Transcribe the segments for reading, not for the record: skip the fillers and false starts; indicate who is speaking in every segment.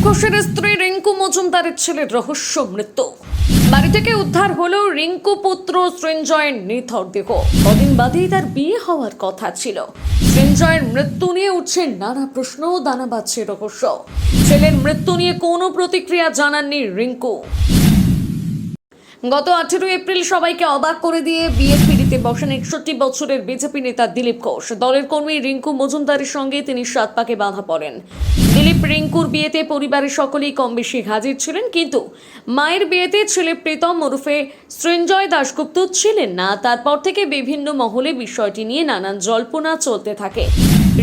Speaker 1: ঘোষের স্ত্রী রিঙ্কু মজুমদারের ছেলের রহস্য মৃত্যু। বাড়ি থেকে উদ্ধার হলো রিঙ্কু পুত্র সৃঞ্জয়ের নিথর দেহ। কদিন বাদেই তার বিয়ে হওয়ার কথা ছিল। সৃঞ্জয়ের মৃত্যু নিয়ে উঠছে নানা প্রশ্ন, দানা বাঁধছে রহস্য। ছেলের মৃত্যু নিয়ে কোনো প্রতিক্রিয়া জানাননি রিঙ্কু। গত 18 এপ্রিল সবাইকে অবাক করে দিয়ে বিয়ের পিড়িতে বসেন 61 বছরের বিজেপি নেতা দিলীপ ঘোষ। দলের কর্মী রিঙ্কু মজুমদারের সঙ্গে তিনি 7 পাকে বাঁধা পড়েন। দিলীপ রিঙ্কুর বিয়েতে পরিবারের সকলেই কম বেশি হাজির ছিলেন, কিন্তু মায়ের বিয়েতে ছেলে প্রীতম ওরফে সৃঞ্জয় দাশগুপ্ত ছিলেন না। তারপর থেকে বিভিন্ন মহলে বিষয়টি নিয়ে নানান জল্পনা চলতে থাকে।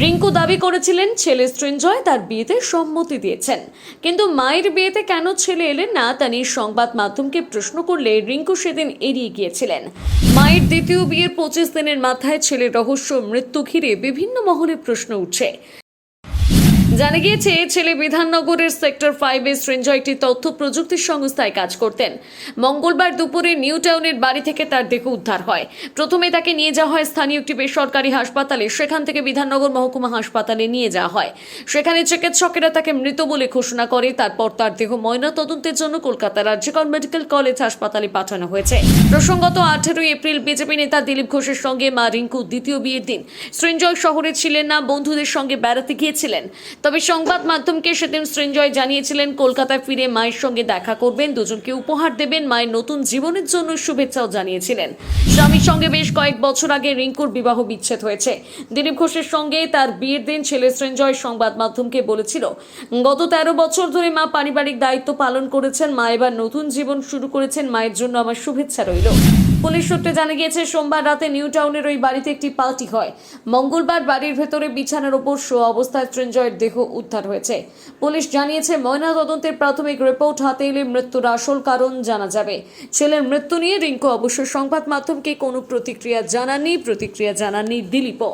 Speaker 1: রিঙ্কু দাবি করেছিলেন ছেলে সৃঞ্জয় তার বিয়েতে সম্মতি দিয়েছেন, কিন্তু মায়ের বিয়েতে কেন ছেলে এলেন না তা নিয়ে সংবাদ মাধ্যমকে প্রশ্ন করলে রিঙ্কু সেদিন এড়িয়ে গিয়েছিলেন। মায়ের দ্বিতীয় বিয়ের 25 দিনের মাথায় ছেলের রহস্য মৃত্যু ঘিরে বিভিন্ন মহলে প্রশ্ন উঠছে। জানা গিয়েছে ছেলে বিধাননগরের সেক্টর 5-এ সৃঞ্জয় একটি তথ্য প্রযুক্তি সংস্থায় কাজ করতেন। মঙ্গলবার দুপুরে নিউ টাউনের বাড়ি থেকে তার দেহ উদ্ধার হয়। প্রথমে তাকে নিয়ে যাওয়া হয় স্থানীয় একটি বেসরকারি হাসপাতালে, সেখান থেকে বিধাননগর মহকুমা হাসপাতালে নিয়ে যাওয়া হয়। সেখানে চিকিৎসকেরা তাকে মৃত বলে ঘোষণা করে। তারপর তার দেহ ময়না তদন্তের জন্য কলকাতার রাজ্যকর মেডিকেল কলেজ হাসপাতালে পাঠানো হয়েছে। প্রসঙ্গত 18 এপ্রিল বিজেপি নেতা দিলীপ ঘোষের সঙ্গে মা রিঙ্কু দ্বিতীয় বিয়ের দিন সৃঞ্জয় শহরে ছিলেন না, বন্ধুদের সঙ্গে বেড়াতে গিয়েছিলেন। তবে সংবাদ মাধ্যমকে সেদিন সৃঞ্জয় জানিয়েছিলেন কলকাতায় ফিরে মায়ের সঙ্গে দেখা করবেন, দুজনকে উপহার দেবেন, মায়ের নতুন জীবনের জন্য শুভেচ্ছাও জানিয়েছিলেন। স্বামীর সঙ্গে বেশ কয়েক বছর আগে রিঙ্কুর বিবাহ বিচ্ছেদ হয়েছে। দিলীপ ঘোষের সঙ্গে তার বিয়ের দিন ছেলে সৃঞ্জয় সংবাদ মাধ্যমকে বলেছিল, গত 13 বছর ধরে মা পারিবারিক দায়িত্ব পালন করেছেন, মা এবার নতুন জীবন শুরু করেছেন, মায়ের জন্য আমার শুভেচ্ছা রইল। পুলিশ সূত্রে জানা গিয়েছে সোমবার রাতে নিউ টাউনের ওই বাড়িতে একটি পার্টি হয়। মঙ্গলবার বাড়ির ভেতরে বিছানার ওপর শোয়া অবস্থায় সৃঞ্জয়ের দেহ উদ্ধার হয়েছে। পুলিশ জানিয়েছে ময়না তদন্তের প্রাথমিক রিপোর্ট হাতে এলে মৃত্যুর আসল কারণ জানা যাবে। ছেলের মৃত্যু নিয়ে রিঙ্কু অবশ্য সংবাদ মাধ্যমকে কোনো প্রতিক্রিয়া জানাননি দিলীপও।